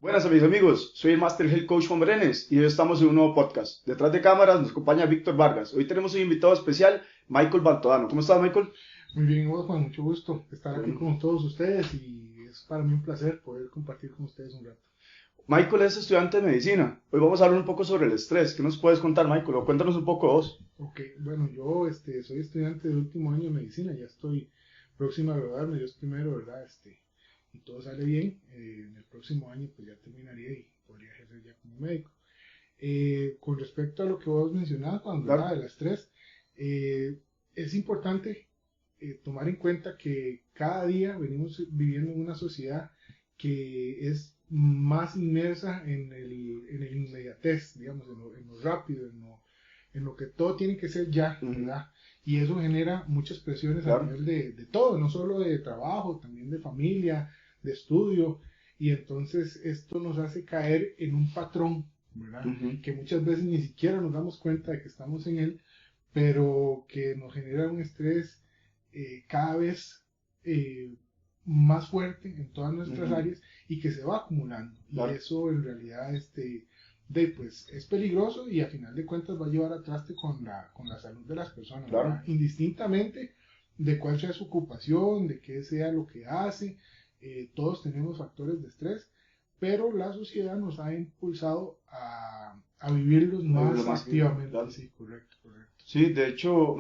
Buenas a mis amigos, soy el Master Health Coach Juan Brenes y hoy estamos en un nuevo podcast. Detrás de cámaras nos acompaña Víctor Vargas. Hoy tenemos un invitado especial, Michael Baltodano. ¿Cómo estás, Michael? Muy bien, vos, Juan, mucho gusto estar aquí Bueno, con todos ustedes y es para mí un placer poder compartir con ustedes un rato. Michael es estudiante de medicina. Hoy vamos a hablar un poco sobre el estrés. ¿Qué nos puedes contar, Michael? O cuéntanos un poco vos. Ok, bueno, yo soy estudiante de último año de medicina, ya estoy próximo a graduarme, Dios primero, ¿verdad? Y todo sale bien, en el próximo año pues ya terminaría y podría ejercer ya como médico. Con respecto a lo que vos mencionabas, Juan, ¿verdad? Claro. Del estrés, es importante tomar en cuenta que cada día venimos viviendo en una sociedad que es más inmersa en el inmediatez, digamos, en lo rápido, en lo que todo tiene que ser ya, Ujú. ¿verdad? Y eso genera muchas presiones a Claro. nivel de todo, no solo de trabajo, también de familia, de estudio, y entonces esto nos hace caer en un patrón, ¿verdad? Ujú. Que muchas veces ni siquiera nos damos cuenta de que estamos en él, pero que nos genera un estrés cada vez más fuerte en todas nuestras Ujú. áreas y que se va acumulando. Y Claro. eso en realidad pues, es peligroso y a final de cuentas va a llevar a traste con la salud de las personas, ¿verdad? Claro. Indistintamente de cuál sea su ocupación, de qué sea lo que hace, todos tenemos factores de estrés, pero la sociedad nos ha impulsado a vivirlos Lo más más que... activamente, Claro. sí, correcto, correcto. Sí, de hecho,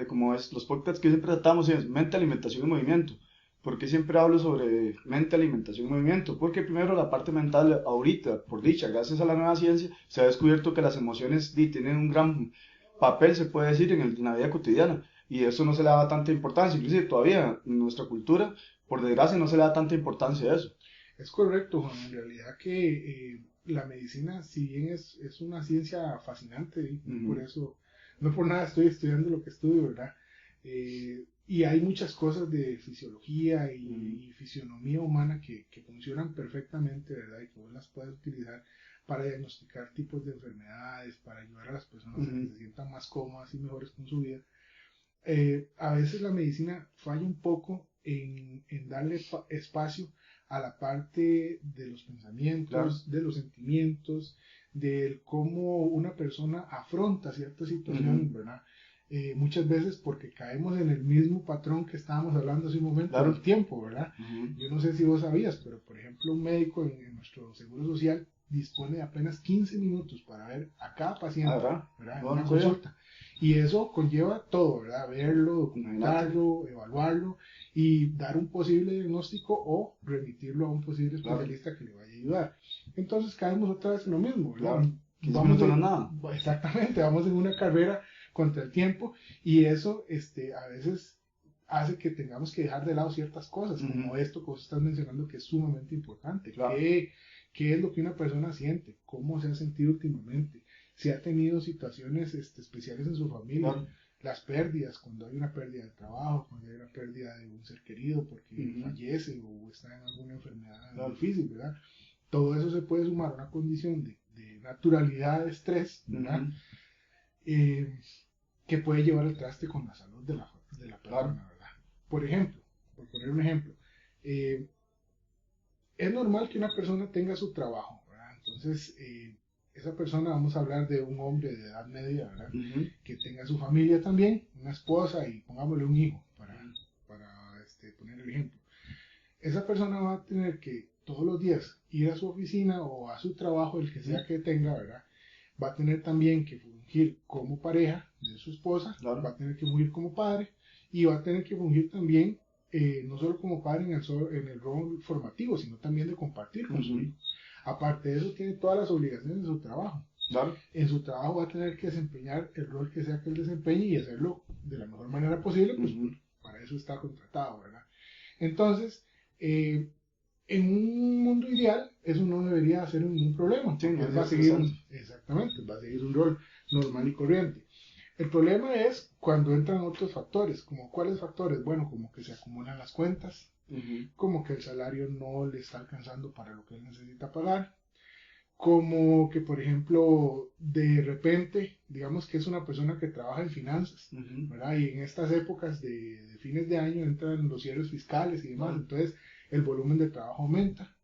como es los podcasts que siempre tratamos es mente, alimentación y movimiento. ¿Por qué siempre hablo sobre mente, alimentación y movimiento? Porque primero la parte mental ahorita, por dicha, gracias a la nueva ciencia, se ha descubierto que las emociones tienen un gran papel, se puede decir, en la vida cotidiana. Y eso no se le da tanta importancia. Inclusive todavía en nuestra cultura, por desgracia, no se le da tanta importancia a eso. Es correcto, Juan. En realidad que la medicina, si bien es una ciencia fascinante, y no por Ujú. eso, no por nada estoy estudiando lo que estudio, ¿verdad? Y hay muchas cosas de fisiología Ujú. y fisionomía humana que funcionan perfectamente, ¿verdad? Y que vos las puedes utilizar para diagnosticar tipos de enfermedades, para ayudar a las personas a que Ujú. se sientan más cómodas y mejores con su vida. A veces la medicina falla un poco en darle espacio a la parte de los Claro. pensamientos, de los sentimientos, del cómo una persona afronta cierta Ujú. situación, ¿verdad? Muchas veces porque caemos en el mismo patrón que estábamos hablando hace un momento del Claro. tiempo, ¿verdad? Ujú. Yo no sé si vos sabías, pero por ejemplo un médico en nuestro seguro social dispone de apenas 15 minutos para ver a cada Ah, paciente, ¿verdad? ¿verdad? En No, una no sabía. consulta. Y eso conlleva todo, ¿verdad? Verlo, Imagínate. documentarlo, evaluarlo y dar un posible diagnóstico o remitirlo a un posible Claro. especialista que le vaya a ayudar. Entonces caemos otra vez en lo mismo, ¿verdad? Claro. 15 Vamos minutos no es en, nada. exactamente, vamos en una carrera contra el tiempo y eso a veces hace que tengamos que dejar de lado ciertas cosas, Ujú. como esto que vos estás mencionando que es sumamente importante. Claro. ¿Qué es lo que una persona siente? ¿Cómo se ha sentido últimamente? Si ha tenido situaciones especiales en su familia, Claro. las pérdidas, cuando hay una pérdida de trabajo, cuando hay una pérdida de un ser querido porque Ujú. fallece o está en alguna enfermedad Claro. difícil, ¿verdad? Todo eso se puede sumar a una condición de naturalidad de estrés, ¿verdad? Ujú. Eh, que puede llevar al traste con la salud de la Claro. persona, ¿verdad? Por ejemplo, por poner un ejemplo, eh, es normal que una persona tenga su trabajo, ¿verdad? Entonces, esa persona, vamos a hablar de un hombre de edad media, ¿verdad? Ujú. Que tenga su familia también, una esposa y pongámosle un hijo para poner el ejemplo. Esa persona va a tener que todos los días ir a su oficina o a su trabajo, el que Ujú. sea que tenga, ¿verdad? Va a tener también que fungir como pareja de su esposa, va Claro. a tener que fungir como padre y va a tener que fungir también no solo como padre en el rol formativo, sino también de compartir con su Ujú. hijo. Aparte de eso, tiene todas las obligaciones de su trabajo. Claro. En su trabajo va a tener que desempeñar el rol que sea que él desempeñe y hacerlo de la mejor manera posible, pues Ujú. para eso está contratado, ¿verdad? Entonces, eh, en un mundo ideal, eso no debería ser ningún problema, Sí, porque no él es va a seguir estresante. exactamente, va a seguir un rol normal y corriente. El problema es cuando entran otros factores, como cuáles factores, bueno, como que se acumulan las cuentas, Ujú. como que el salario no le está alcanzando para lo que él necesita pagar, como que, por ejemplo, de repente, digamos que es una persona que trabaja en finanzas, Ujú. ¿verdad? Y en estas épocas de fines de año entran los cierres fiscales y demás, Claro. entonces el volumen de trabajo aumenta.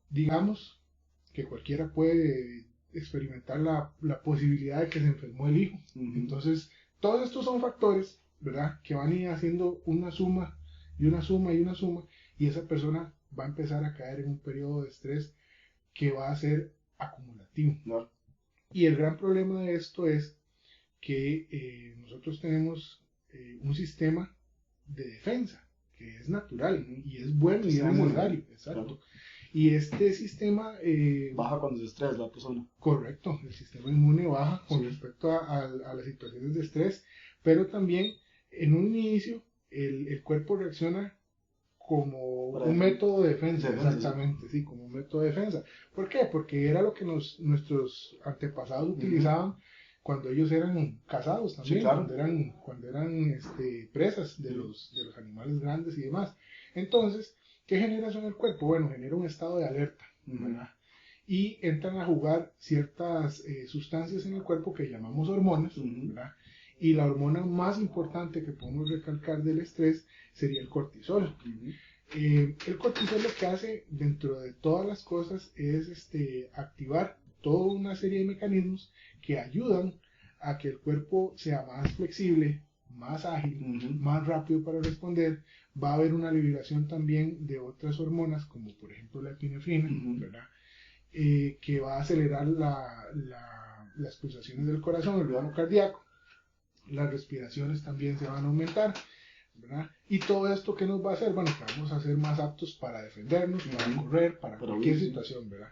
digamos que cualquiera puede experimentar la posibilidad de que se enfermó el hijo. Entonces, todos estos son factores, ¿verdad?, que van a ir haciendo una suma y una suma y una suma, y esa persona va a empezar a caer en un periodo de estrés que va a ser acumulativo. Claro. Y el gran problema de esto es que nosotros tenemos un sistema de defensa que es natural y es bueno y es necesario. Exacto. Claro. Y este sistema baja cuando se estresa la persona. Correcto, el sistema inmune baja con respecto a las situaciones de estrés, pero también en un inicio el cuerpo reacciona como un método de defensa, exactamente, sí, como un método de defensa. ¿Por qué? Porque era lo que nuestros antepasados utilizaban cuando ellos eran cazados también, claro, cuando eran presas de los animales grandes y demás. Entonces, ¿qué genera eso en el cuerpo? Bueno, genera un estado de alerta, ¿verdad? Y entran a jugar ciertas sustancias en el cuerpo que llamamos hormonas, ¿verdad? Y la hormona más importante que podemos recalcar del estrés sería el cortisol. El cortisol lo que hace, dentro de todas las cosas, es activar toda una serie de mecanismos que ayudan a que el cuerpo sea más flexible, más ágil, más rápido para responder. Va a haber una liberación también de otras hormonas, como por ejemplo la epinefrina, ¿verdad? Que va a acelerar las pulsaciones del corazón, el ritmo cardíaco. Las respiraciones también se van a aumentar, ¿verdad? Y todo esto, ¿qué nos va a hacer? Bueno, que vamos a ser más aptos para defendernos, para correr, para cualquier situación, ¿verdad?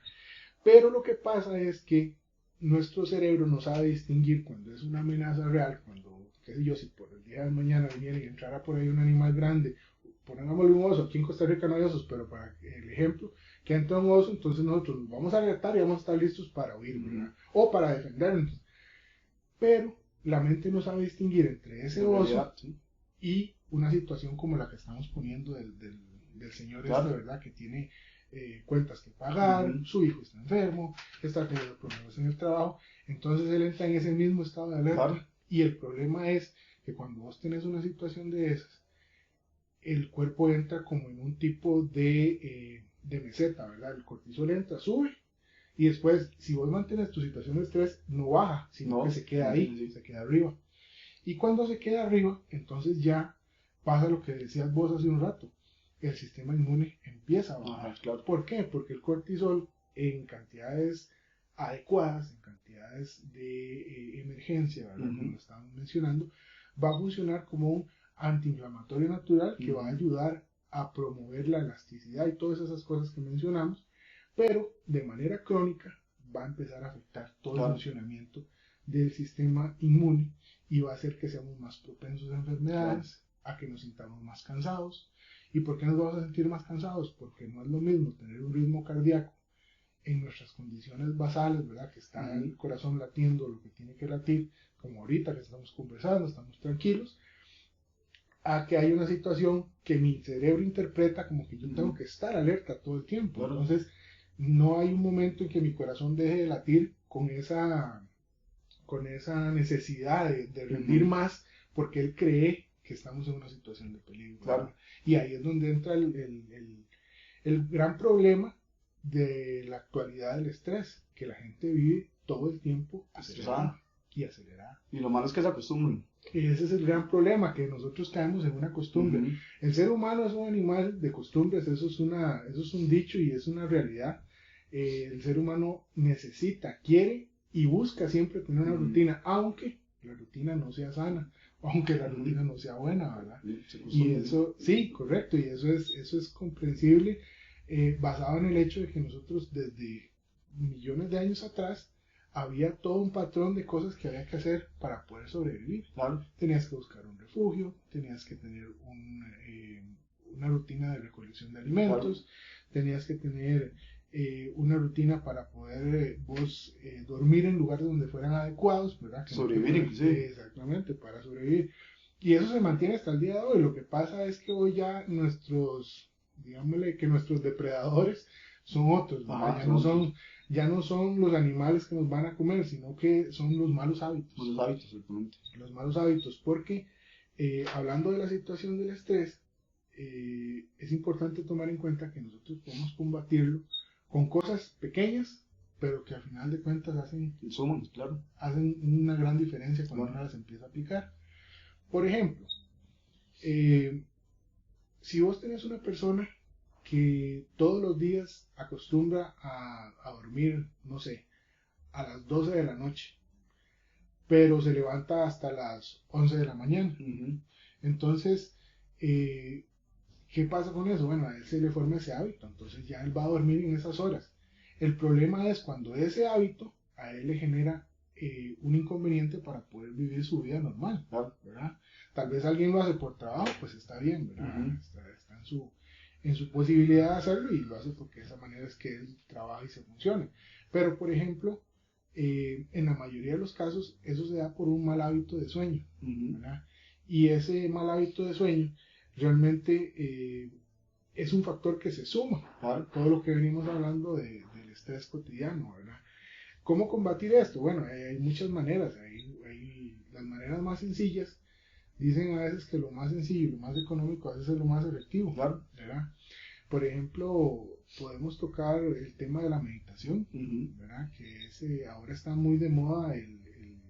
Pero lo que pasa es que nuestro cerebro no sabe distinguir cuando es una amenaza real, cuando, qué sé yo, si por el día de mañana viene y entrara por ahí un animal grande, pongámosle un oso, aquí en Costa Rica no hay osos, pero para el ejemplo, que entra un oso, entonces nosotros nos vamos a alertar y vamos a estar listos para huir, ¿verdad? O para defendernos. Pero la mente no sabe distinguir entre ese oso y una situación como la que estamos poniendo del señor claro, ¿verdad? Que tiene cuentas que pagar, su hijo está enfermo, está teniendo problemas en el trabajo, entonces él entra en ese mismo estado de alerta. Claro. Y el problema es que cuando vos tenés una situación de esas, el cuerpo entra como en un tipo de meseta, ¿verdad? El cortisol entra, sube, y después, si vos mantienes tu situación de estrés, no baja, sino que se queda ahí, se queda arriba. Y cuando se queda arriba, entonces ya pasa lo que decías vos hace un rato. El sistema inmune empieza a bajar. Claro. ¿Por qué? Porque el cortisol, en cantidades adecuadas, en cantidades de emergencia, ¿verdad? Como lo estábamos mencionando, va a funcionar como un antiinflamatorio natural que va a ayudar a promover la elasticidad y todas esas cosas que mencionamos, pero de manera crónica va a empezar a afectar todo el funcionamiento del sistema inmune y va a hacer que seamos más propensos a enfermedades, a que nos sintamos más cansados. ¿Y por qué nos vamos a sentir más cansados? Porque no es lo mismo tener un ritmo cardíaco en nuestras condiciones basales, ¿verdad? Que está el corazón latiendo lo que tiene que latir, como ahorita que estamos conversando, estamos tranquilos, a que hay una situación que mi cerebro interpreta como que yo tengo que estar alerta todo el tiempo. Claro. Entonces, no hay un momento en que mi corazón deje de latir con esa necesidad de rendir más, porque él cree que estamos en una situación de peligro. Claro. Y ahí es donde entra el gran problema de la actualidad del estrés, que la gente vive todo el tiempo acelerada y acelerada. Y lo malo es que se acostumbran. Ese es el gran problema, que nosotros caemos en una costumbre. El ser humano es un animal de costumbres, eso es un dicho y es una realidad. El ser humano necesita, quiere y busca siempre tener una rutina, aunque la rutina no sea sana, aunque la rutina no sea buena, ¿verdad? Y eso, sí, correcto, y eso es comprensible, basado en el hecho de que nosotros desde millones de años atrás había todo un patrón de cosas que había que hacer para poder sobrevivir. Claro. Tenías que buscar un refugio, tenías que tener una rutina de recolección de alimentos, claro, tenías que tener una rutina para poder vos dormir en lugares donde fueran adecuados, ¿verdad? Que sobrevivir, sí. Exactamente, para sobrevivir. Y eso se mantiene hasta el día de hoy. Lo que pasa es que hoy ya digámosle que nuestros depredadores son otros, ¿verdad? Ya no son los animales que nos van a comer, sino que son los malos hábitos. Los hábitos, exactamente. Los malos hábitos, porque hablando de la situación del estrés, es importante tomar en cuenta que nosotros podemos combatirlo con cosas pequeñas, pero que al final de cuentas Suman, claro. hacen una gran diferencia cuando Claro. uno las empieza a aplicar. Por ejemplo, si vos tenés una persona que todos los días acostumbra a dormir, no sé, a las 12 de la noche, pero se levanta hasta las 11 de la mañana. Uh-huh. Entonces, ¿qué pasa con eso? Bueno, a él se le forma ese hábito, entonces ya él va a dormir en esas horas. El problema es cuando ese hábito a él le genera un inconveniente para poder vivir su vida normal, ¿verdad? Tal vez alguien lo hace por trabajo, pues está bien, ¿verdad? Uh-huh. Está en su posibilidad de hacerlo y lo hace porque de esa manera es que él trabaja y se funciona. Pero, por ejemplo, en la mayoría de los casos eso se da por un mal hábito de sueño, ¿verdad? Y ese mal hábito de sueño realmente es un factor que se suma a todo lo que venimos hablando del estrés cotidiano, ¿verdad? ¿Cómo combatir esto? Bueno, hay muchas maneras, hay las maneras más sencillas. Dicen a veces que lo más sencillo y lo más económico a veces es lo más efectivo, ¿verdad? Por ejemplo, podemos tocar el tema de la meditación, ¿verdad? Que ahora está muy de moda el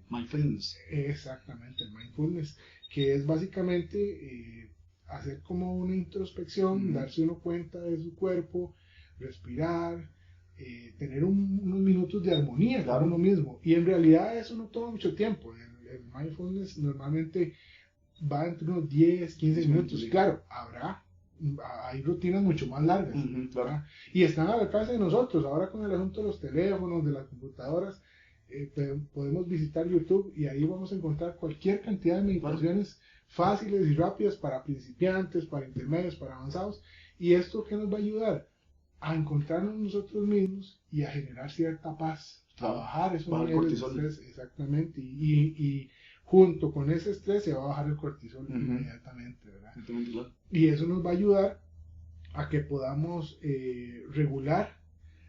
mindfulness. Exactamente, el mindfulness, que es básicamente hacer como una introspección, darse uno cuenta de su cuerpo, respirar, tener unos minutos de armonía con uno mismo. Y en realidad eso no toma mucho tiempo. El mindfulness normalmente va entre unos 10, 15 minutos. Claro, hay rutinas mucho más largas, claro. Y están al alcance de nosotros. Ahora con el asunto de los teléfonos, de las computadoras, podemos visitar YouTube y ahí vamos a encontrar cualquier cantidad de meditaciones fáciles y rápidas para principiantes, para intermedios, para avanzados. ¿Y esto qué nos va a ayudar? A encontrarnos nosotros mismos y a generar cierta paz, a bajar esos niveles de estrés, exactamente, y junto con ese estrés se va a bajar el cortisol inmediatamente, ¿verdad? Y eso nos va a ayudar a que podamos regular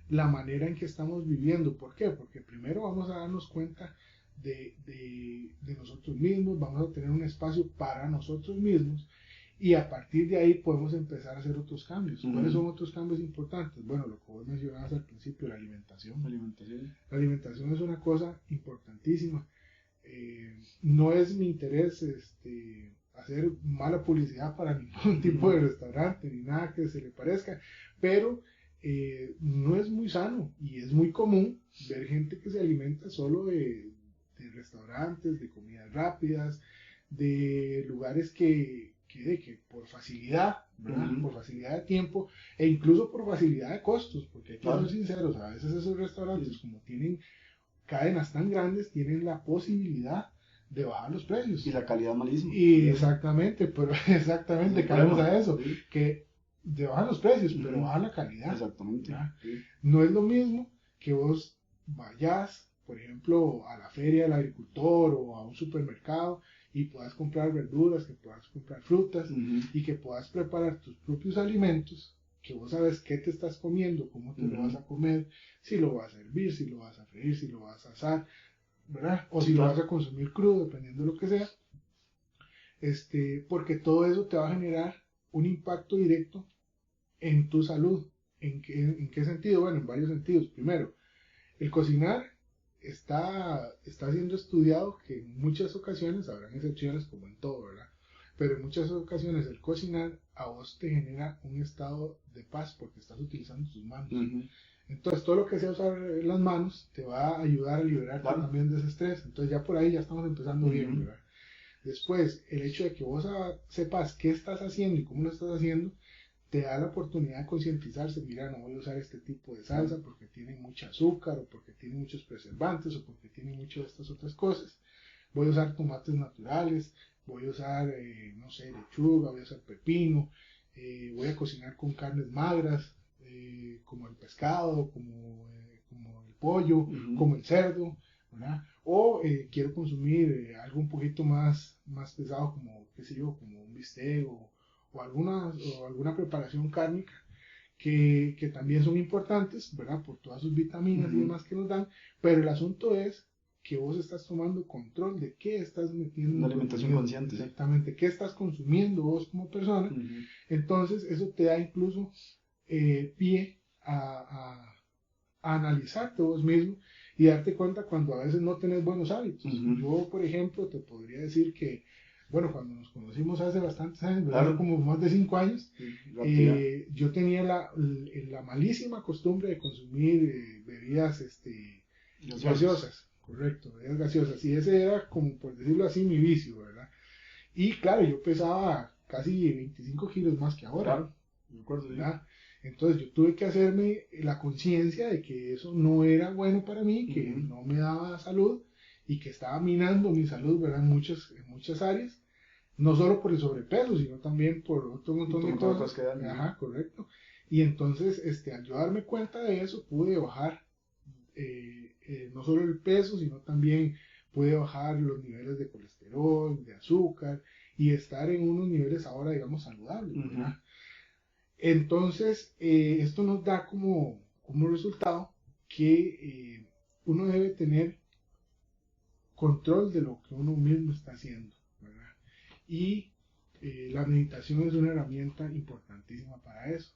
la manera en que estamos viviendo. ¿Por qué? Porque primero vamos a darnos cuenta de nosotros mismos, vamos a tener un espacio para nosotros mismos y a partir de ahí podemos empezar a hacer otros cambios. ¿Cuáles son otros cambios importantes? Bueno, lo que vos mencionabas al principio, la alimentación. La alimentación es una cosa importantísima. No es mi interés hacer mala publicidad para ningún tipo de restaurante ni nada que se le parezca, pero no es muy sano y es muy común ver gente que se alimenta solo de restaurantes, de comidas rápidas, de lugares que por facilidad, ¿verdad? Por facilidad de tiempo e incluso por facilidad de costos, porque hay que ser sinceros, a veces esos restaurantes como tienen cadenas tan grandes tienen la posibilidad de bajar los precios. Y la calidad malísima. Y exactamente, pero exactamente, caemos a eso, que de bajar los precios, pero bajar la calidad. Exactamente. No es lo mismo que vos vayas, por ejemplo, a la feria del agricultor o a un supermercado y puedas comprar verduras, que puedas comprar frutas y que puedas preparar tus propios alimentos, que vos sabes qué te estás comiendo, cómo te lo vas a comer, si lo vas a hervir, si lo vas a freír, si lo vas a asar, ¿verdad? O si lo vas a consumir crudo, dependiendo de lo que sea. Porque todo eso te va a generar un impacto directo en tu salud. ¿En qué sentido? Bueno, en varios sentidos. Primero, el cocinar está siendo estudiado que en muchas ocasiones, habrán excepciones como en todo, ¿verdad? Pero en muchas ocasiones el cocinar a vos te genera un estado de paz porque estás utilizando tus manos. Entonces todo lo que sea usar las manos te va a ayudar a liberarte también de ese estrés. Entonces ya por ahí ya estamos empezando bien, ¿verdad? Después, el hecho de que vos sepas qué estás haciendo y cómo lo estás haciendo, te da la oportunidad de concientizarse. Mira, no voy a usar este tipo de salsa porque tiene mucho azúcar o porque tiene muchos preservantes o porque tiene muchas de estas otras cosas. Voy a usar tomates naturales, voy a usar, no sé, lechuga, voy a usar pepino, voy a cocinar con carnes magras, como el pescado, como el pollo, como el cerdo, ¿verdad? O quiero consumir algo un poquito más pesado, como, qué sé yo, como un bistec o alguna preparación cárnica que también son importantes, ¿verdad? Por todas sus vitaminas y demás que nos dan, pero el asunto es que vos estás tomando control de qué estás metiendo. Una alimentación consciente. Exactamente, qué estás consumiendo vos como persona. Entonces eso te da incluso pie a analizarte vos mismo y darte cuenta cuando a veces no tenés buenos hábitos. Yo, por ejemplo, te podría decir que, bueno, cuando nos conocimos hace bastantes años, ¿verdad? Como más de 5 años, yo tenía la malísima costumbre de consumir bebidas gaseosas, correcto, bebidas gaseosas, y ese era, como por decirlo así, mi vicio, ¿verdad? Y claro, yo pesaba casi 25 kilos más que ahora, claro, me acuerdo, ¿verdad? Entonces yo tuve que hacerme la conciencia de que eso no era bueno para mí, que no me daba salud y que estaba minando mi salud, ¿verdad? En muchas áreas, no solo por el sobrepeso, sino también por otro montón de cosas. Ajá, correcto. Y entonces, al yo darme cuenta de eso, pude bajar no solo el peso, sino también pude bajar los niveles de colesterol, de azúcar y estar en unos niveles ahora, digamos, saludables, ¿verdad? Entonces, esto nos da como resultado que uno debe tener control de lo que uno mismo está haciendo, ¿verdad? Y la meditación es una herramienta importantísima para eso.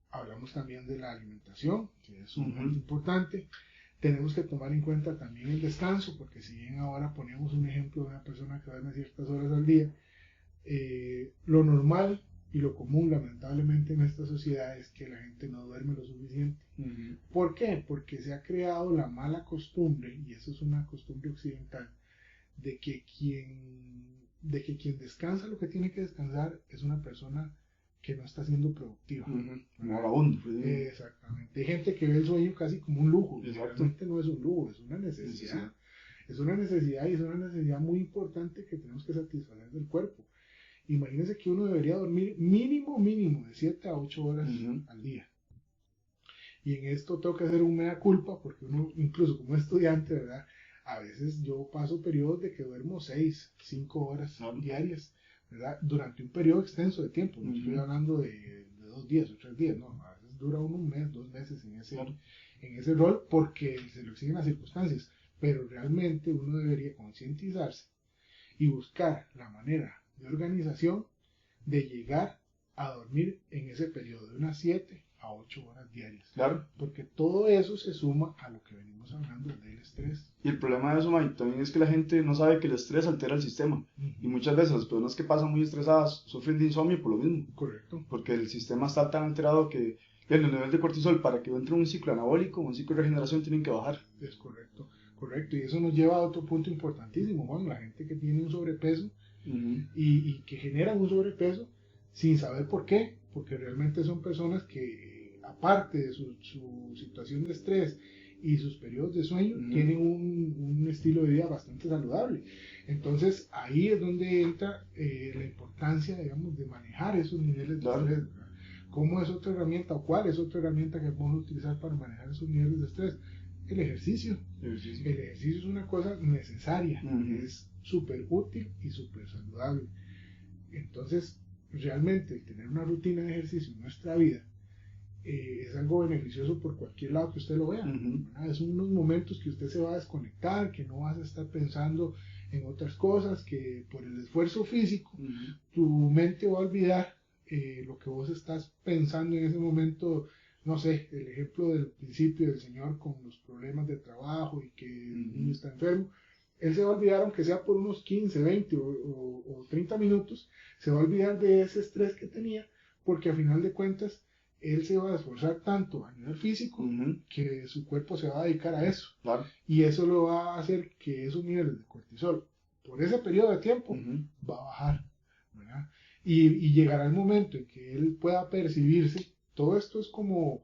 Hablamos también de la alimentación, que es sumamente importante. Tenemos que tomar en cuenta también el descanso, porque si bien ahora ponemos un ejemplo de una persona que duerme ciertas horas al día, lo normal y lo común, lamentablemente, en esta sociedad es que la gente no duerme lo suficiente. ¿Por qué? Porque se ha creado la mala costumbre, y eso es una costumbre occidental, de que quien descansa lo que tiene que descansar es una persona que no está siendo productiva. Vagabundo. Exactamente. Hay gente que ve el sueño casi como un lujo. Realmente no es un lujo, es una necesidad. Es una necesidad y es una necesidad muy importante que tenemos que satisfacer del cuerpo. Imagínense que uno debería dormir mínimo de 7 a 8 horas al día. Y en esto tengo que hacer un mea culpa, porque uno, incluso como estudiante, ¿verdad? A veces yo paso periodos de que duermo 6, 5 horas diarias, ¿verdad? Durante un periodo extenso de tiempo. No estoy hablando de 2 días o 3 días, no. A veces dura uno un mes, 2 meses en ese rol porque se lo exigen las circunstancias. Pero realmente uno debería concientizarse y buscar la manera de organización de llegar a dormir en ese periodo de unas 7 a 8 horas diarias. Claro. Porque todo eso se suma a lo que venimos hablando del estrés. Y el problema de eso, Mike, también es que la gente no sabe que el estrés altera el sistema. Y muchas veces las personas que pasan muy estresadas sufren de insomnio por lo mismo. Correcto. Porque el sistema está tan alterado que el nivel de cortisol, para que entre un ciclo anabólico, un ciclo de regeneración, tienen que bajar. Es correcto. Correcto. Y eso nos lleva a otro punto importantísimo, Juan. La gente que tiene un sobrepeso y que generan un sobrepeso sin saber por qué, porque realmente son personas que, aparte de su situación de estrés y sus periodos de sueño, tienen un estilo de vida bastante saludable. Entonces ahí es donde entra la importancia, digamos, de manejar esos niveles de estrés, ¿verdad? ¿Cómo es otra herramienta o cuál es otra herramienta que podemos utilizar para manejar esos niveles de estrés? El ejercicio. El ejercicio es una cosa necesaria, es súper útil y súper saludable. Entonces, realmente el tener una rutina de ejercicio en nuestra vida es algo beneficioso por cualquier lado que usted lo vea. Es unos momentos que usted se va a desconectar, que no vas a estar pensando en otras cosas, que por el esfuerzo físico tu mente va a olvidar lo que vos estás pensando en ese momento. No sé, el ejemplo del principio del señor con los problemas de trabajo y que el niño está enfermo, él se va a olvidar, aunque sea por unos 15, 20 o 30 minutos, se va a olvidar de ese estrés que tenía, porque a final de cuentas él se va a esforzar tanto a nivel físico que su cuerpo se va a dedicar a eso. Claro. Y eso lo va a hacer que esos niveles de cortisol por ese periodo de tiempo va a bajar, ¿verdad? Y llegará el momento en que él pueda percibirse. Todo esto es como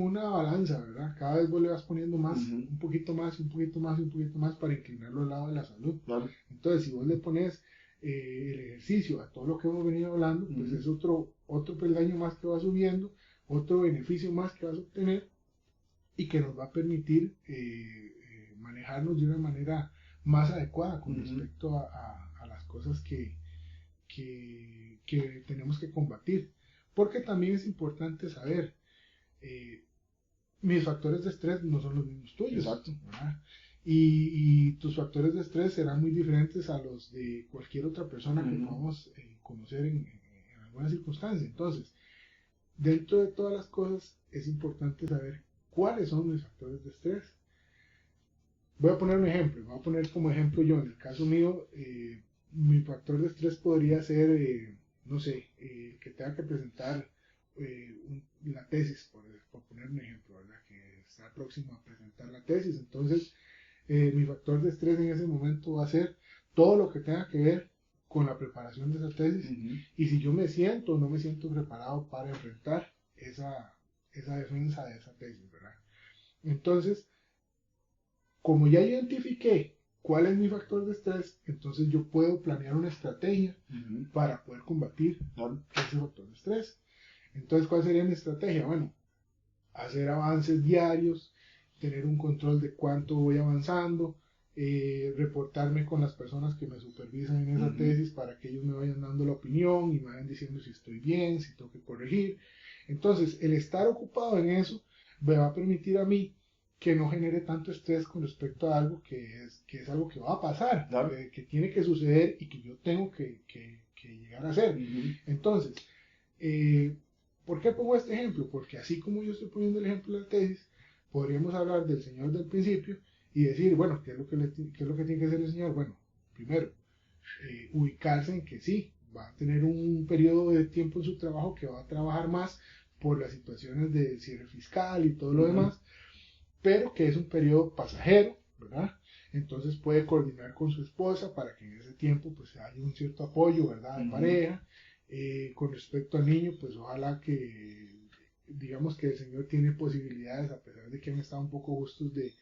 una balanza, ¿verdad? Cada vez vos le vas poniendo más, un poquito más, un poquito más, un poquito más para inclinarlo al lado de la salud. Claro. Entonces, si vos le pones el ejercicio a todo lo que hemos venido hablando, pues es otro peldaño más que va subiendo, otro beneficio más que vas a obtener y que nos va a permitir manejarnos de una manera más adecuada con respecto a las cosas que tenemos que combatir. Porque también es importante saber, mis factores de estrés no son los mismos tuyos. Exacto. ¿Verdad? Y tus factores de estrés serán muy diferentes a los de cualquier otra persona que podamos conocer en alguna circunstancia. Entonces, dentro de todas las cosas, es importante saber cuáles son mis factores de estrés. Voy a poner un ejemplo, voy a poner como ejemplo yo, en el caso mío, mi factor de estrés podría ser, no sé, que tenga que presentar la tesis, por poner un ejemplo, ¿verdad? Que está próximo a presentar la tesis. Entonces, mi factor de estrés en ese momento va a ser todo lo que tenga que ver con la preparación de esa tesis. Y si yo me siento o no me siento preparado para enfrentar esa defensa de esa tesis, ¿verdad? Entonces, como ya identifiqué cuál es mi factor de estrés, entonces yo puedo planear una estrategia para poder combatir ese factor de estrés. Entonces, ¿cuál sería mi estrategia? Bueno, hacer avances diarios, tener un control de cuánto voy avanzando, reportarme con las personas que me supervisan en esa tesis para que ellos me vayan dando la opinión y me vayan diciendo si estoy bien, si tengo que corregir. Entonces, el estar ocupado en eso me va a permitir a mí que no genere tanto estrés con respecto a algo que es algo que va a pasar, que tiene que suceder y que yo tengo que llegar a hacer. Entonces, ¿por qué pongo este ejemplo? Porque así como yo estoy poniendo el ejemplo de la tesis, podríamos hablar del señor del principio y decir, bueno, ¿qué es lo que tiene que hacer el señor? Bueno, primero, ubicarse en que sí, va a tener un periodo de tiempo en su trabajo que va a trabajar más por las situaciones de cierre fiscal y todo lo demás, pero que es un periodo pasajero, ¿verdad? Entonces puede coordinar con su esposa para que en ese tiempo pues haya un cierto apoyo, ¿verdad? De pareja. Con respecto al niño, pues ojalá que, digamos que el señor tiene posibilidades, a pesar de que han estado un poco justos de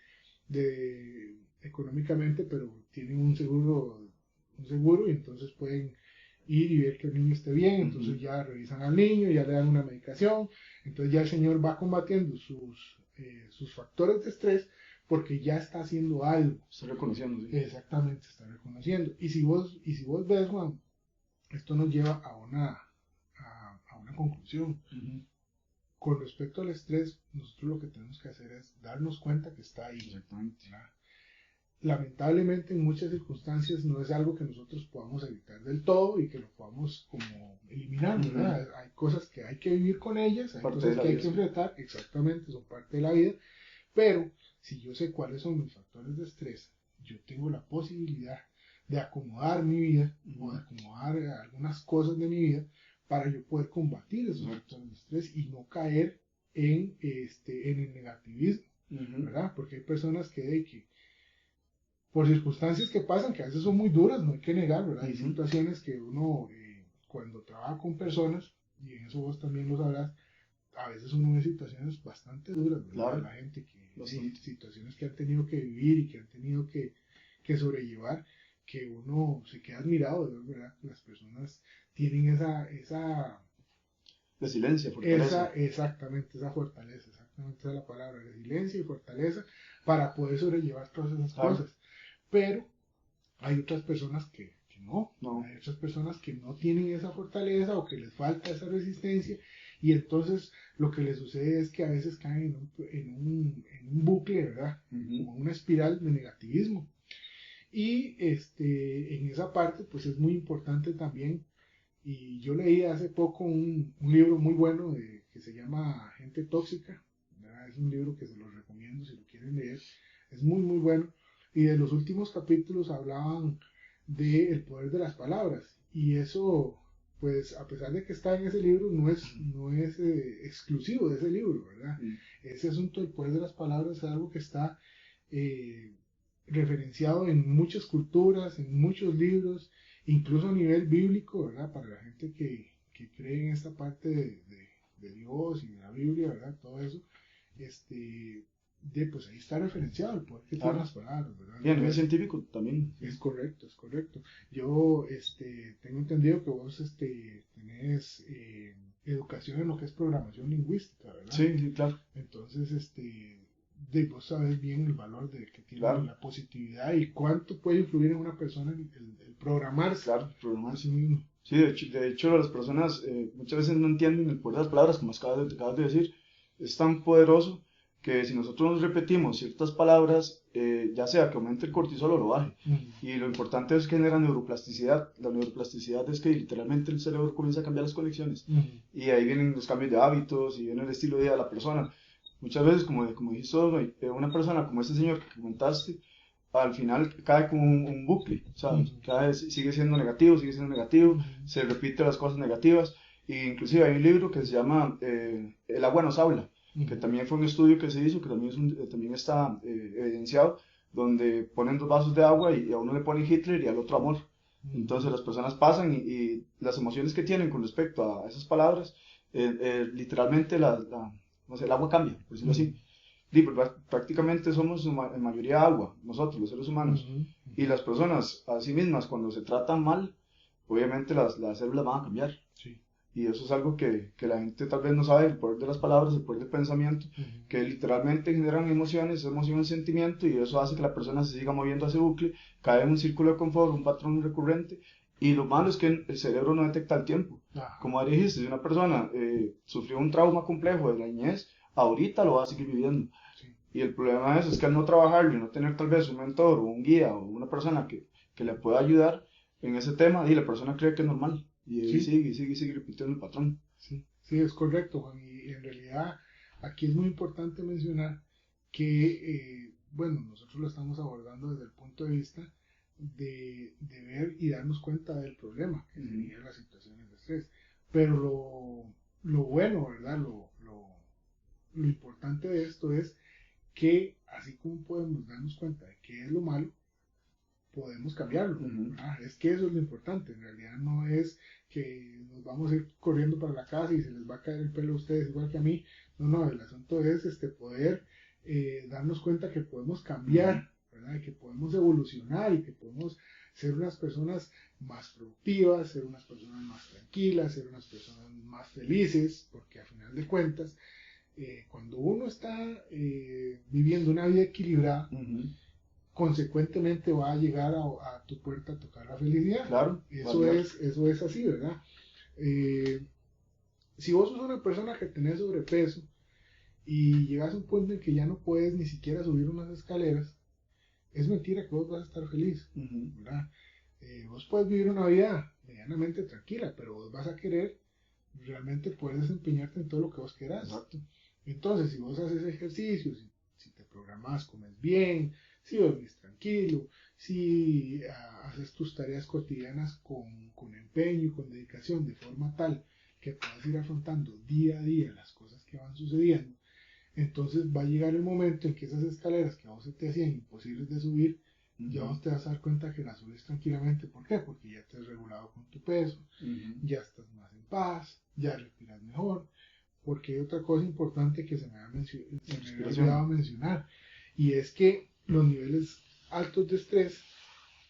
económicamente, pero tienen un seguro y entonces pueden ir y ver que el niño esté bien, entonces ya revisan al niño, ya le dan una medicación, entonces ya el señor va combatiendo sus factores de estrés porque ya está haciendo algo. Está reconociendo, sí. Exactamente, está reconociendo. Y si vos ves, Juan, esto nos lleva a una conclusión. Con respecto al estrés, nosotros lo que tenemos que hacer es darnos cuenta que está ahí. Exactamente. ¿Verdad? Lamentablemente en muchas circunstancias no es algo que nosotros podamos evitar del todo y que lo podamos como eliminar, ¿verdad? Hay cosas que hay que vivir con ellas, hay cosas que hay que enfrentar, exactamente, son parte de la vida, pero si yo sé cuáles son mis factores de estrés, yo tengo la posibilidad de acomodar mi vida o de acomodar algunas cosas de mi vida para yo poder combatir esos factores de estrés y no caer en el negativismo, ¿verdad? Porque hay personas que por circunstancias que pasan, que a veces son muy duras, no hay que negar, ¿verdad? Hay situaciones que uno, cuando trabaja con personas, y en eso vos también lo sabrás, a veces uno ve situaciones bastante duras, ¿verdad? Claro. La gente situaciones que han tenido que vivir y que han tenido que sobrellevar, que uno se queda admirado de ver, ¿verdad? Las personas tienen esa resiliencia, fortaleza. Exactamente esa es la palabra, resiliencia y fortaleza para poder sobrellevar todas esas cosas. Pero hay otras personas que no, hay otras personas que no tienen esa fortaleza o que les falta esa resistencia y entonces lo que les sucede es que a veces caen en un bucle, ¿verdad? Como una espiral de negativismo. Y en esa parte pues es muy importante también, y yo leí hace poco un libro muy bueno que se llama Gente Tóxica, ¿verdad? Es un libro que se los recomiendo si lo quieren leer, es muy muy bueno, y de los últimos capítulos hablaban del poder de las palabras, y eso pues a pesar de que está en ese libro no es exclusivo de ese libro, ¿verdad? Ese asunto del poder de las palabras es algo que está referenciado en muchas culturas, en muchos libros, incluso a nivel bíblico, ¿verdad? Para la gente que cree en esta parte de Dios y de la Biblia, ¿verdad? Todo eso, pues ahí está referenciado el poder que tienen las palabras, ¿verdad? Y a nivel científico también. Es correcto. Yo tengo entendido que vos tenés educación en lo que es programación lingüística, ¿verdad? Sí, claro. Entonces, vos sabes bien el valor que tiene la positividad y cuánto puede influir en una persona el programarse. Claro, programarse. Sí mismo. Sí, de hecho las personas muchas veces no entienden el poder de las palabras, como acabas de decir. Es tan poderoso que si nosotros nos repetimos ciertas palabras, ya sea que aumente el cortisol o lo baje. Y lo importante es que genera neuroplasticidad. La neuroplasticidad es que literalmente el cerebro comienza a cambiar las conexiones. Y ahí vienen los cambios de hábitos y viene el estilo de vida de la persona. Muchas veces, como dijiste, una persona como este señor que comentaste, al final cae como un bucle, ¿sabes? Cada vez sigue siendo negativo, se repite las cosas negativas, e inclusive hay un libro que se llama El agua nos habla, que también fue un estudio que se hizo, que también, también está evidenciado, donde ponen dos vasos de agua y a uno le ponen Hitler y al otro amor. Entonces las personas pasan y las emociones que tienen con respecto a esas palabras, literalmente no sé, el agua cambia, por decirlo así. Prácticamente somos en mayoría agua, nosotros los seres humanos, y las personas a sí mismas cuando se tratan mal, obviamente las células van a cambiar. Sí. Y eso es algo que la gente tal vez no sabe, el poder de las palabras, el poder del pensamiento, que literalmente generan emociones, emoción, sentimiento, y eso hace que la persona se siga moviendo a ese bucle, cae en un círculo de confort, un patrón recurrente, y lo malo es que el cerebro no detecta el tiempo. Como dijiste, si una persona sufrió un trauma complejo de la niñez, ahorita lo va a seguir viviendo. Y el problema es que al no trabajarlo y no tener tal vez un mentor o un guía o una persona que le pueda ayudar en ese tema, y la persona cree que es normal. Y sigue repitiendo el patrón. Sí, sí, es correcto, Juan. Y en realidad aquí es muy importante mencionar que, bueno, nosotros lo estamos abordando desde el punto de vista de ver y darnos cuenta del problema, que serían las situaciones de estrés. Pero lo bueno, ¿verdad? Lo importante de esto es que así como podemos darnos cuenta de qué es lo malo, podemos cambiarlo. Es que eso es lo importante. En realidad no es que nos vamos a ir corriendo para la casa y se les va a caer el pelo a ustedes igual que a mí. No, el asunto es poder darnos cuenta que podemos cambiar, ¿verdad? Y que podemos evolucionar y que podemos ser unas personas más productivas, ser unas personas más tranquilas, ser unas personas más felices, porque a final de cuentas, cuando uno está viviendo una vida equilibrada, consecuentemente va a llegar a tu puerta a tocar la felicidad. Claro, eso es así, ¿verdad? Si vos sos una persona que tenés sobrepeso y llegas a un punto en que ya no puedes ni siquiera subir unas escaleras, es mentira que vos vas a estar feliz, ¿verdad? Vos puedes vivir una vida medianamente tranquila, pero vos vas a querer realmente poder desempeñarte en todo lo que vos querás. Exacto. Entonces, si vos haces ejercicios, si te programás, comes bien, si dormís tranquilo, si haces tus tareas cotidianas con empeño y con dedicación, de forma tal que puedas ir afrontando día a día las cosas que van sucediendo, entonces va a llegar el momento en que esas escaleras que a vos se te hacían imposibles de subir, ya vos te vas a dar cuenta que las subes tranquilamente. ¿Por qué? Porque ya te has regulado con tu peso, ya estás más en paz, ya respiras mejor. Porque hay otra cosa importante que se me había olvidado mencionar, y es que los niveles altos de estrés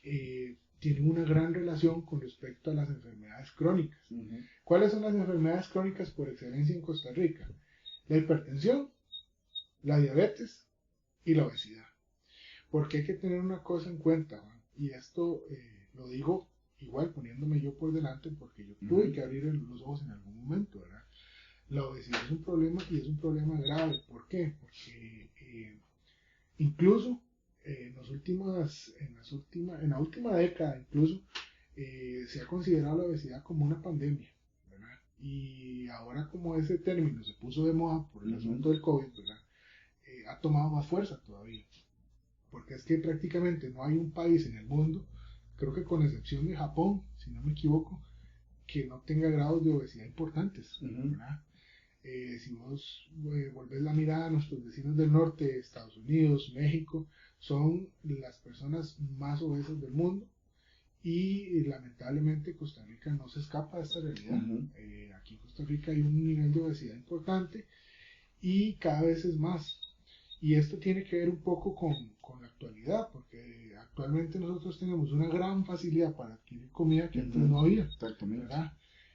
tienen una gran relación con respecto a las enfermedades crónicas. ¿Cuáles son las enfermedades crónicas por excelencia en Costa Rica? La hipertensión, la diabetes y la obesidad. Porque hay que tener una cosa en cuenta, Juan, y esto lo digo igual poniéndome yo por delante, porque yo tuve que abrir los ojos en algún momento, ¿verdad? La obesidad es un problema, y es un problema grave. ¿Por qué? Porque incluso en la última década incluso se ha considerado la obesidad como una pandemia, ¿verdad? Y ahora, como ese término se puso de moda por el asunto del COVID, ¿verdad? Ha tomado más fuerza todavía, porque es que prácticamente no hay un país en el mundo, creo que con excepción de Japón, si no me equivoco, que no tenga grados de obesidad importantes, ¿verdad? Si vos volvés la mirada a nuestros vecinos del norte, Estados Unidos, México, son las personas más obesas del mundo, y lamentablemente Costa Rica no se escapa de esta realidad. Aquí en Costa Rica hay un nivel de obesidad importante y cada vez es más. Y esto tiene que ver un poco con la actualidad, porque actualmente nosotros tenemos una gran facilidad para adquirir comida que antes no había, ¿verdad?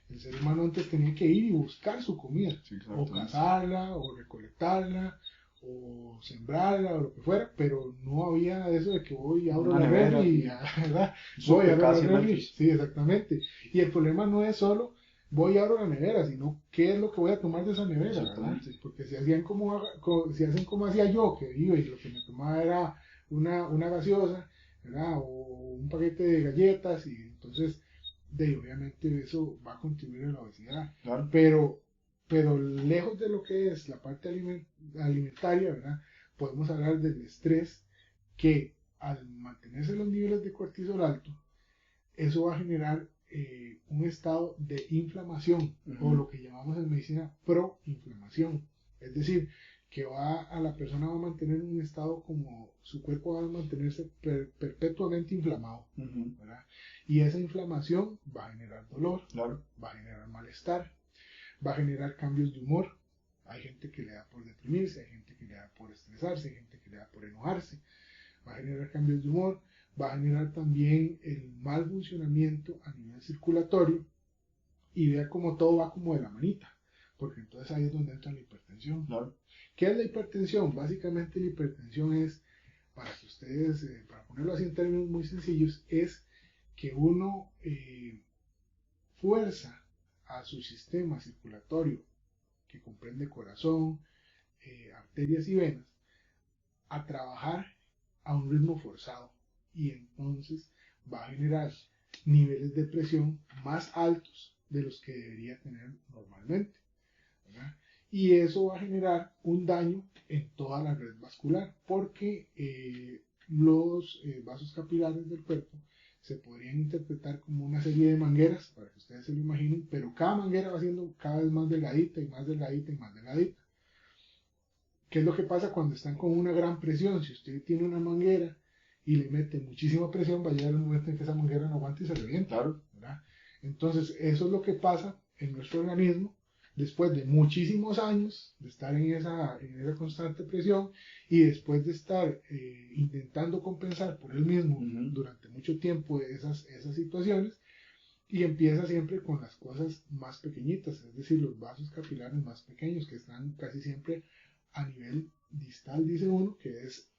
El ser humano antes tenía que ir y buscar su comida, o cazarla, o recolectarla, o sembrarla, o lo que fuera, pero no había eso de que voy y abro la refri, ¿verdad? Voy a abro la refri, sí, exactamente. Y el problema no es solo voy y abro la nevera, sino qué es lo que voy a tomar de esa nevera, ¿verdad? Porque si hacen como hacía yo, que iba y lo que me tomaba era una gaseosa, ¿verdad? O un paquete de galletas, y entonces obviamente eso va a contribuir a la obesidad. Claro. Pero pero lejos de lo que es la parte alimentaria, ¿verdad? Podemos hablar del estrés que al mantenerse los niveles de cortisol alto, eso va a generar un estado de inflamación, o lo que llamamos en medicina proinflamación. Es decir, que a la persona va a mantener un estado como su cuerpo va a mantenerse perpetuamente inflamado, ¿verdad? Y esa inflamación va a generar dolor, Claro. va a generar malestar, va a generar cambios de humor. Hay gente que le da por deprimirse, hay gente que le da por estresarse, hay gente que le da por enojarse. Va a generar cambios de humor, va a generar también el mal funcionamiento a nivel circulatorio, y vea como todo va como de la manita, porque entonces ahí es donde entra la hipertensión. Claro. ¿Qué es la hipertensión? Básicamente la hipertensión es, para que ustedes, para ponerlo así en términos muy sencillos, es que uno fuerza a su sistema circulatorio, que comprende corazón, arterias y venas, a trabajar a un ritmo forzado, y entonces va a generar niveles de presión más altos de los que debería tener normalmente, ¿verdad? Y eso va a generar un daño en toda la red vascular, porque los vasos capilares del cuerpo se podrían interpretar como una serie de mangueras, para que ustedes se lo imaginen, pero cada manguera va siendo cada vez más delgadita y más delgadita y más delgadita. ¿Qué es lo que pasa cuando están con una gran presión? Si usted tiene una manguera y le mete muchísima presión, va a llegar el momento en que esa manguera no aguanta y se revienta, Claro. ¿verdad? Entonces, eso es lo que pasa en nuestro organismo después de muchísimos años de estar en esa constante presión, y después de estar intentando compensar por él mismo durante mucho tiempo esas situaciones, y empieza siempre con las cosas más pequeñitas, es decir, los vasos capilares más pequeños, que están casi siempre a nivel distal, dice uno, que es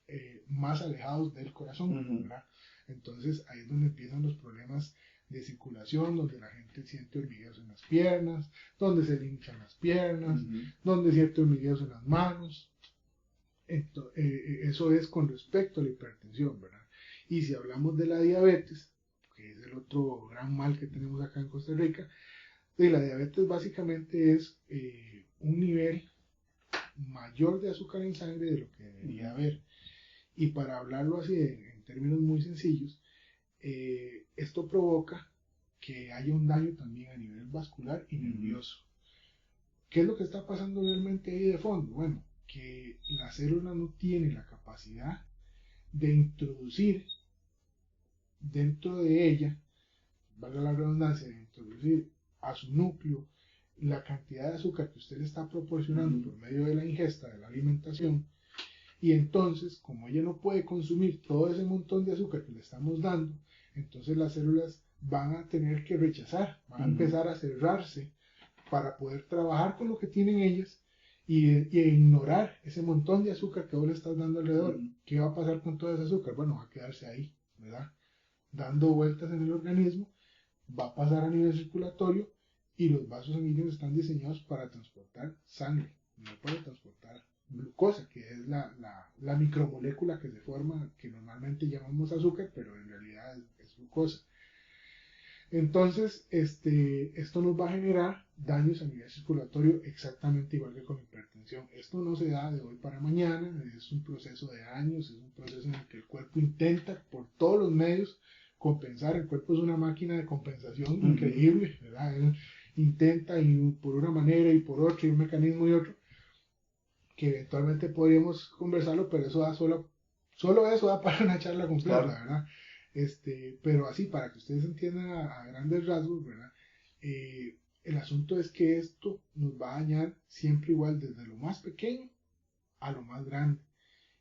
más alejados del corazón, ¿verdad? Entonces ahí es donde empiezan los problemas de circulación, donde la gente siente hormigueos en las piernas, donde se le hinchan las piernas, donde siente hormigueos en las manos. Eso es con respecto a la hipertensión, ¿verdad? Y si hablamos de la diabetes, que es el otro gran mal que tenemos acá en Costa Rica, la diabetes básicamente es un nivel mayor de azúcar en sangre de lo que debería haber. Y para hablarlo así en términos muy sencillos, esto provoca que haya un daño también a nivel vascular y nervioso. ¿Qué es lo que está pasando realmente ahí de fondo? Bueno, que la célula no tiene la capacidad de introducir dentro de ella, valga la redundancia, de introducir a su núcleo la cantidad de azúcar que usted le está proporcionando por medio de la ingesta, de la alimentación. Y entonces, como ella no puede consumir todo ese montón de azúcar que le estamos dando, entonces las células van a tener que rechazar, van a empezar a cerrarse para poder trabajar con lo que tienen ellas y ignorar ese montón de azúcar que vos le estás dando alrededor. ¿Qué va a pasar con todo ese azúcar? Bueno, va a quedarse ahí, ¿verdad? Dando vueltas en el organismo, va a pasar a nivel circulatorio, y los vasos sanguíneos están diseñados para transportar sangre, no para transportar glucosa, que es la micromolécula que se forma, que normalmente llamamos azúcar, pero en realidad es glucosa. Entonces, esto nos va a generar daños a nivel circulatorio exactamente igual que con la hipertensión. Esto no se da de hoy para mañana, es un proceso de años, es un proceso en el que el cuerpo intenta por todos los medios compensar. El cuerpo es una máquina de compensación increíble, ¿verdad? Él intenta, y por una manera y por otra, y un mecanismo y otro, que eventualmente podríamos conversarlo, pero eso da solo eso da para una charla completa, claro, ¿verdad? Pero así, para que ustedes entiendan a grandes rasgos, ¿verdad? El asunto es que esto nos va a dañar siempre igual, desde lo más pequeño a lo más grande,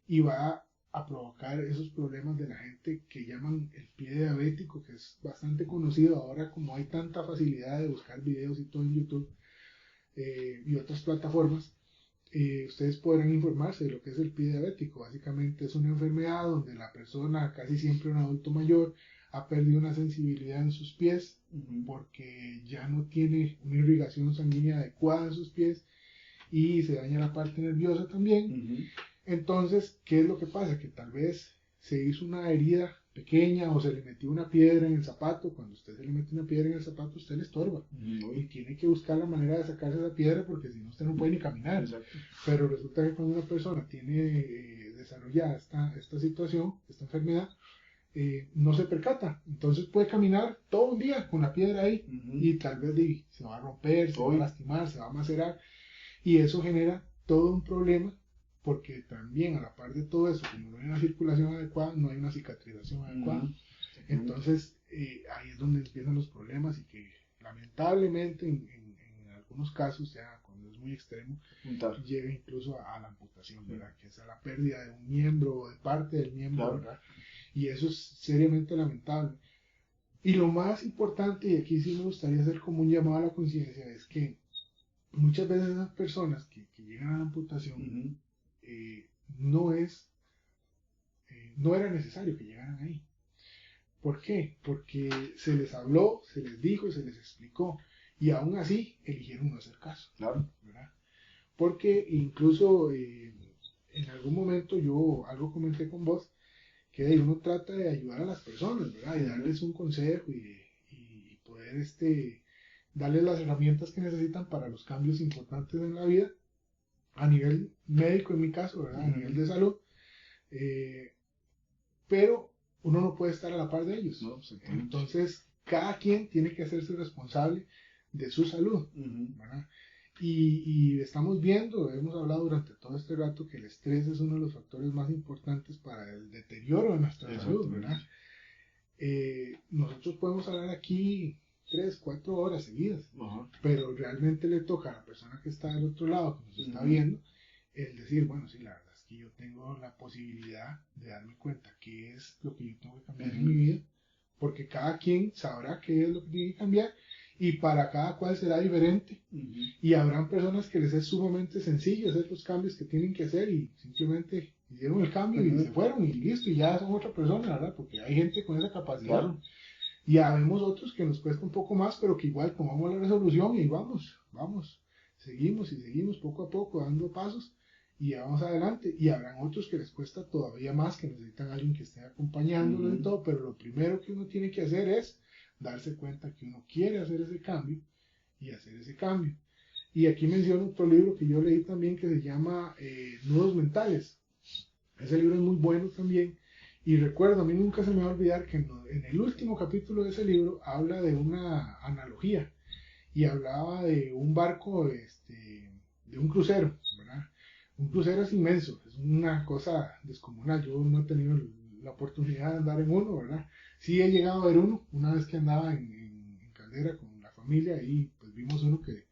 y va a provocar esos problemas de la gente que llaman el pie diabético, que es bastante conocido ahora, como hay tanta facilidad de buscar videos y todo en YouTube y otras plataformas. Ustedes podrán informarse de lo que es el pie diabético. Básicamente es una enfermedad donde la persona, casi siempre un adulto mayor, ha perdido una sensibilidad en sus pies porque ya no tiene una irrigación sanguínea adecuada en sus pies, y se daña la parte nerviosa también. Entonces, ¿qué es lo que pasa? Que tal vez se hizo una herida pequeña, o se le metió una piedra en el zapato. Cuando usted se le mete una piedra en el zapato, usted le estorba. Y tiene que buscar la manera de sacarse esa piedra, porque si no, usted no puede ni caminar. Exacto. Pero resulta que cuando una persona tiene desarrollada esta situación, esta enfermedad, no se percata. Entonces puede caminar todo un día con la piedra ahí, y tal vez se va a romper, se va a lastimar, se va a macerar, y eso genera todo un problema, porque también a la par de todo eso, como no hay una circulación adecuada, no hay una cicatrización adecuada. Entonces ahí es donde empiezan los problemas, y que lamentablemente en algunos casos, ya cuando es muy extremo, llega incluso a la amputación, ¿verdad? Que es a la pérdida de un miembro o de parte del miembro, claro. ¿Verdad? Y eso es seriamente lamentable. Y lo más importante, y aquí sí me gustaría hacer como un llamado a la conciencia, es que muchas veces esas personas que llegan a la amputación, no era necesario que llegaran ahí. ¿Por qué? Porque se les habló, se les dijo, se les explicó, y aún así eligieron no hacer caso. Claro. ¿Verdad? Porque incluso en algún momento yo algo comenté con vos, que uno trata de ayudar a las personas, ¿verdad? Y darles un consejo, y poder darles las herramientas que necesitan para los cambios importantes en la vida, a nivel médico en mi caso, ¿verdad? A nivel de salud. Pero uno no puede estar a la par de ellos. No, entonces, cada quien tiene que hacerse responsable de su salud, ¿verdad? Y estamos viendo, hemos hablado durante todo este rato, que el estrés es uno de los factores más importantes para el deterioro de nuestra salud, ¿verdad? Nosotros podemos hablar aquí 3, 4 horas seguidas, pero realmente le toca a la persona que está del otro lado, que nos está viendo, el decir, bueno, sí, la verdad es que yo tengo la posibilidad de darme cuenta qué es lo que yo tengo que cambiar en mi vida, porque cada quien sabrá qué es lo que tiene que cambiar, y para cada cual será diferente, y habrán personas que les es sumamente sencillo hacer los cambios que tienen que hacer, y simplemente hicieron el cambio y se fueron, y listo, y ya son otra persona, ¿verdad? Porque hay gente con esa capacidad. Claro. Y habemos otros que nos cuesta un poco más, pero que igual tomamos la resolución y vamos, seguimos y seguimos poco a poco dando pasos, y vamos adelante. Y habrán otros que les cuesta todavía más, que necesitan a alguien que esté acompañándolos y todo, pero lo primero que uno tiene que hacer es darse cuenta que uno quiere hacer ese cambio, y hacer ese cambio. Y aquí menciono otro libro que yo leí también, que se llama Nudos Mentales. Ese libro es muy bueno también. Y recuerdo, a mí nunca se me va a olvidar que en el último capítulo de ese libro habla de una analogía, y hablaba de un barco, de un crucero, ¿verdad? Un crucero es inmenso, es una cosa descomunal. Yo no he tenido la oportunidad de andar en uno, ¿verdad? Sí he llegado a ver uno, una vez que andaba en Caldera con la familia, y pues vimos uno que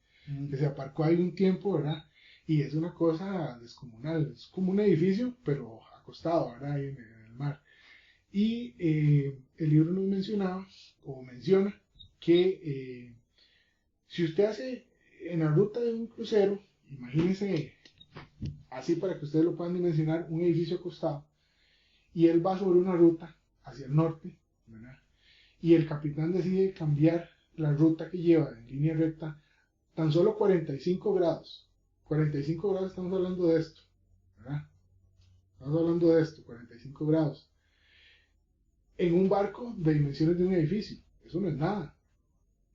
se aparcó ahí un tiempo, ¿verdad? Y es una cosa descomunal, es como un edificio, pero acostado, ¿verdad? Ahí en el mar. Y el libro nos mencionaba, o menciona, que si usted hace en la ruta de un crucero, imagínese, así para que ustedes lo puedan dimensionar, un edificio acostado, y él va sobre una ruta hacia el norte, ¿verdad? Y el capitán decide cambiar la ruta que lleva en línea recta tan solo 45 grados. 45 grados, estamos hablando de esto, ¿verdad? Estamos hablando de esto, 45 grados. En un barco de dimensiones de un edificio, eso no es nada.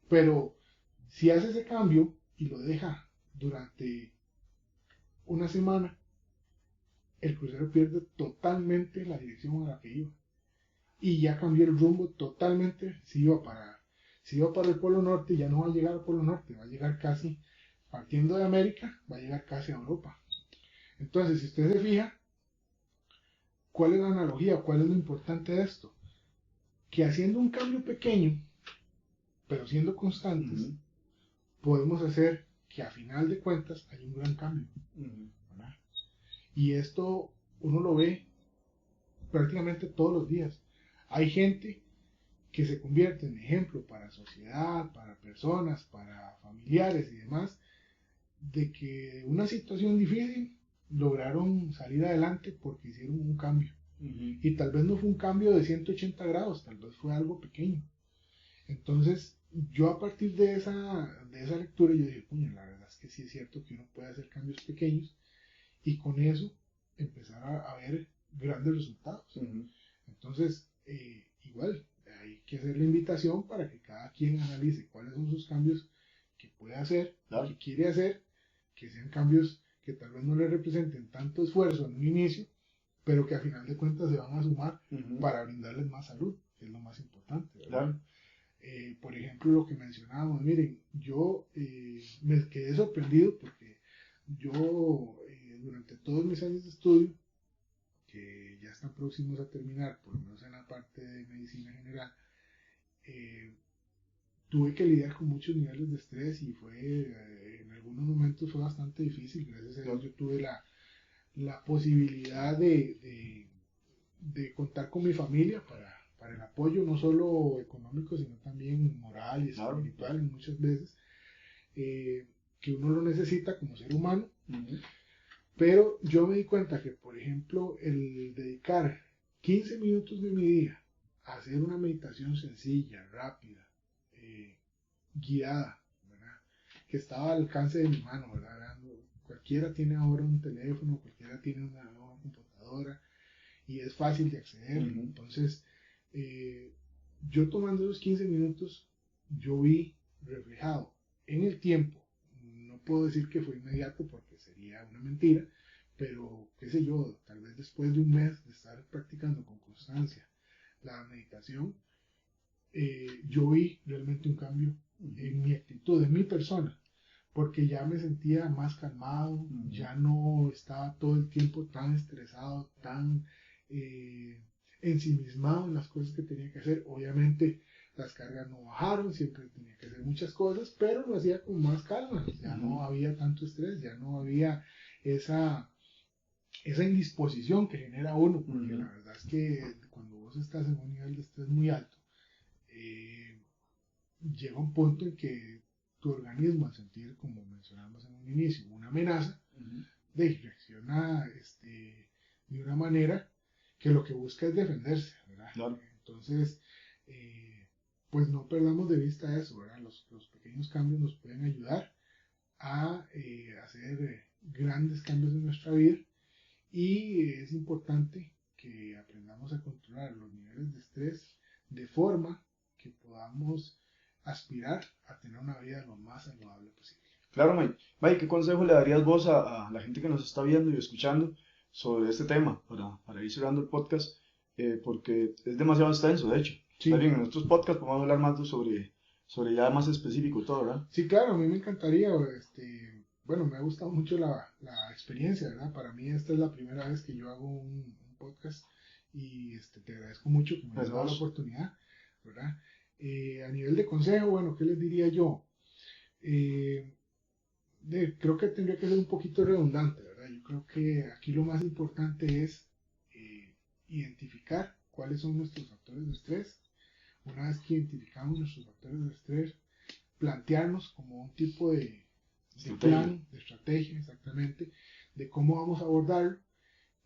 Pero si hace ese cambio y lo deja durante una semana, el crucero pierde totalmente la dirección a la que iba. Y ya cambió el rumbo totalmente. Si iba para el Polo Norte, ya no va a llegar al Polo Norte, va a llegar casi, partiendo de América, va a llegar casi a Europa. Entonces, si usted se fija, ¿cuál es la analogía? ¿Cuál es lo importante de esto? Que haciendo un cambio pequeño, pero siendo constantes, podemos hacer que a final de cuentas haya un gran cambio. ¿Verdad? Y esto uno lo ve prácticamente todos los días. Hay gente que se convierte en ejemplo para la sociedad, para personas, para familiares y demás, de que de una situación difícil lograron salir adelante porque hicieron un cambio. Y tal vez no fue un cambio de 180 grados, tal vez fue algo pequeño. Entonces, yo a partir de esa lectura, yo dije, puña, la verdad es que sí es cierto que uno puede hacer cambios pequeños, y con eso empezar a ver grandes resultados. Entonces, igual, hay que hacer la invitación para que cada quien analice cuáles son sus cambios que puede hacer, Claro. que quiere hacer, que sean cambios que tal vez no le representen tanto esfuerzo en un inicio, pero que a final de cuentas se van a sumar para brindarles más salud, que es lo más importante, ¿verdad? Claro. Por ejemplo, lo que mencionábamos, miren, yo me quedé sorprendido porque yo durante todos mis años de estudio, que ya están próximos a terminar, por lo menos en la parte de medicina general, tuve que lidiar con muchos niveles de estrés y en algunos momentos fue bastante difícil. Gracias a Dios yo tuve la posibilidad de contar con mi familia para el apoyo, no solo económico, sino también moral y espiritual, muchas veces, que uno lo necesita como ser humano. Pero yo me di cuenta que, por ejemplo, el dedicar 15 minutos de mi día a hacer una meditación sencilla, rápida, guiada, ¿verdad? Que estaba al alcance de mi mano, ¿verdad? Cualquiera tiene ahora un teléfono, cualquiera tiene una computadora y es fácil de acceder. Entonces, yo tomando esos 15 minutos, yo vi reflejado en el tiempo, no puedo decir que fue inmediato porque sería una mentira, pero qué sé yo, tal vez después de un mes de estar practicando con constancia la meditación, yo vi realmente un cambio en mi actitud, en mi persona, porque ya me sentía más calmado, ya no estaba todo el tiempo tan estresado, tan ensimismado en las cosas que tenía que hacer. Obviamente las cargas no bajaron, siempre tenía que hacer muchas cosas, pero lo hacía con más calma, ya no había tanto estrés, ya no había esa indisposición que genera uno, porque la verdad es que cuando vos estás en un nivel de estrés muy alto, llega un punto en que tu organismo, al sentir, como mencionamos en un inicio, una amenaza, reacciona de una manera que lo que busca es defenderse, ¿verdad? Claro. Entonces, pues no perdamos de vista eso, ¿verdad? Los pequeños cambios nos pueden ayudar a hacer grandes cambios en nuestra vida, y es importante que aprendamos a controlar los niveles de estrés de forma que podamos aspirar a tener una vida lo más saludable posible. Claro, Mike. Mike, ¿qué consejo le darías vos a la gente que nos está viendo y escuchando sobre este tema para ir cerrando el podcast? Porque es demasiado extenso, de hecho. Sí. En nuestros podcasts podemos hablar más sobre ya más específico todo, ¿verdad? Sí, claro, a mí me encantaría, bueno, me ha gustado mucho la experiencia, ¿verdad? Para mí esta es la primera vez que yo hago un podcast y te agradezco mucho que me hayas dado la oportunidad, ¿verdad? A nivel de consejo, bueno, ¿qué les diría yo? Creo que tendría que ser un poquito redundante, ¿verdad? Yo creo que aquí lo más importante es identificar cuáles son nuestros factores de estrés. Una vez que identificamos nuestros factores de estrés, plantearnos como un tipo de plan, de estrategia, exactamente, de cómo vamos a abordarlo.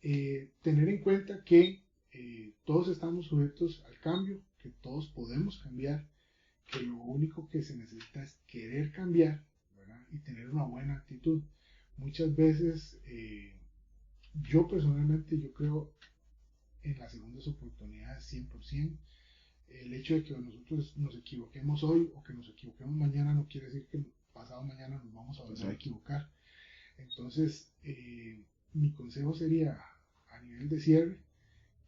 Tener en cuenta que todos estamos sujetos al cambio, que todos podemos cambiar, que lo único que se necesita es querer cambiar, ¿verdad? Y tener una buena actitud. Muchas veces, yo personalmente, yo creo en las segundas oportunidades 100%. El hecho de que nosotros nos equivoquemos hoy o que nos equivoquemos mañana no quiere decir que pasado mañana nos vamos a volver a equivocar. Entonces, mi consejo sería, a nivel de cierre,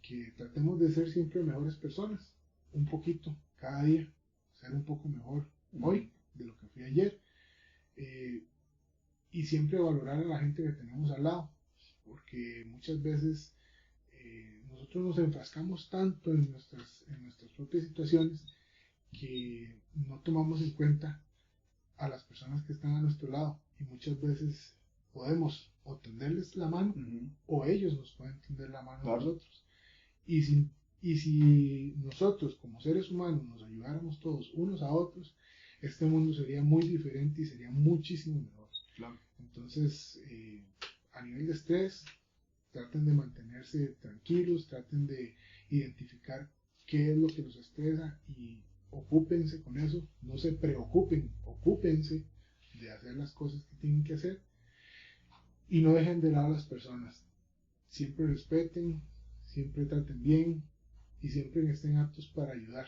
que tratemos de ser siempre mejores personas, un poquito cada día, ser un poco mejor hoy de lo que fui ayer, y siempre valorar a la gente que tenemos al lado, porque muchas veces nosotros nos enfrascamos tanto en nuestras propias situaciones que no tomamos en cuenta a las personas que están a nuestro lado, y muchas veces podemos o tenderles la mano o ellos nos pueden tender la mano a nosotros, y si nosotros como seres humanos nos ayudáramos todos unos a otros, este mundo sería muy diferente y sería muchísimo mejor. Entonces, a nivel de estrés, traten de mantenerse tranquilos, traten de identificar qué es lo que los estresa y ocúpense con eso, no se preocupen, ocúpense de hacer las cosas que tienen que hacer y no dejen de lado a las personas. Siempre respeten, siempre traten bien, y siempre estén aptos para ayudar,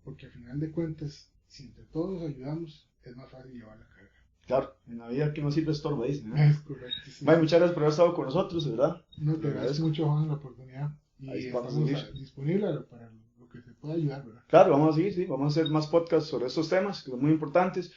porque al final de cuentas, si entre todos nos ayudamos, es más fácil llevar la carga. Claro, en la vida que no sirve estorba, dicen. Es correcto. Sí. Muchas gracias por haber estado con nosotros, ¿verdad? No, te agradezco mucho, Juan, la oportunidad. Y estamos disponibles para lo que se pueda ayudar, ¿verdad? Claro, vamos a seguir, sí, vamos a hacer más podcasts sobre estos temas que son muy importantes.